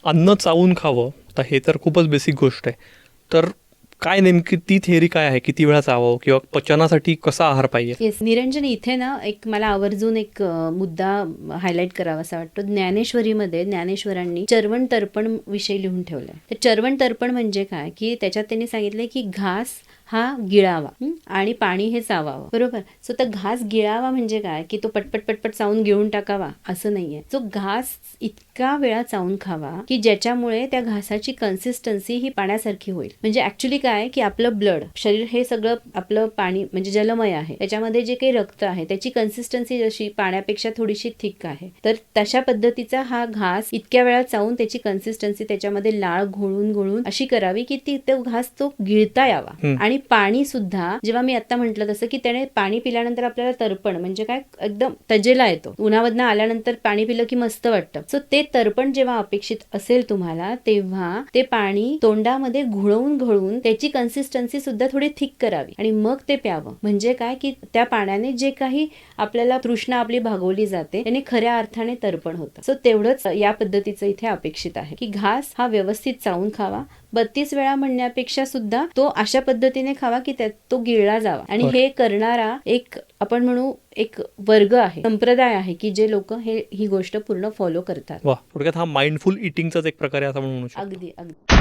अन्न चावून खावं, तर हे तर खूपच बेसिक गोष्ट आहे. तर काय नेमकी ती थेअरी काय आहे, किती वेळा चावावं किंवा पचनासाठी कसा आहार पाहिजे? येस निरंजन, इथे ना एक मला आवर्जून एक मुद्दा हायलाईट करावा असा वाटतो. ज्ञानेश्वरीमध्ये ज्ञानेश्वरांनी चर्वण तर्पण विषयी लिहून ठेवलंय. तर चर्वण तर्पण म्हणजे काय, की त्याच्यात त्यांनी सांगितलंय की घास हा गिळावा आणि पाणी हे चावावं, बरोबर. सो तर घास गिळावा म्हणजे काय, की तो पटपट पटपट चावून गिळून टाकावा असं नाहीये. जो घास इतका वेळा चावून खावा की ज्याच्यामुळे त्या घासाची कन्सिस्टन्सी ही पाण्यासारखी होईल. म्हणजे ऍक्च्युली काय, की आपलं ब्लड शरीर हे सगळं आपलं पाणी म्हणजे जलमय आहे. त्याच्यामध्ये जे काही रक्त आहे त्याची कन्सिस्टन्सी जशी पाण्यापेक्षा थोडीशी थिक आहे. तर तशा पद्धतीचा हा घास इतक्या वेळा चावून त्याची कन्सिस्टन्सी त्याच्यामध्ये लाळ घोळून घोळून अशी करावी की ती तो घास तो गिळता यावा. आणि पाणी सुद्धा जेव्हा मी आता म्हटलं तसं की त्याने पाणी पिल्यानंतर आपल्याला तर्पण म्हणजे काय एकदम तजेला येतो. उन्हामधनं आल्यानंतर पाणी पिलं की मस्त वाटतं. सो ते तर्पण जेव्हा अपेक्षित असेल तुम्हाला, तेव्हा ते पाणी तोंडामध्ये घुळवून घोळून त्याची कन्सिस्टन्सी सुद्धा थोडी थिक करावी आणि मग ते प्यावं. म्हणजे काय, की त्या पाण्याने जे काही आपल्याला तृष्णा आपली भागवली जाते त्याने खऱ्या अर्थाने तर्पण होतं. सो तेवढंच या पद्धतीचं इथे अपेक्षित आहे की घास हा व्यवस्थित चावून खावा. 32 वेळा म्हणण्यापेक्षा सुद्धा तो अशा पद्धतीने खावा की त्यात तो गिळला जावा. आणि हे करणारा एक आपण म्हणू एक वर्ग आहे, संप्रदाय आहे की जे लोक ही गोष्ट पूर्ण फॉलो करतात. वा, थोडक्यात हा माइंडफुल इटिंगचाच एक प्रकार आहे असं म्हणू शकतो. अगदी अगदी.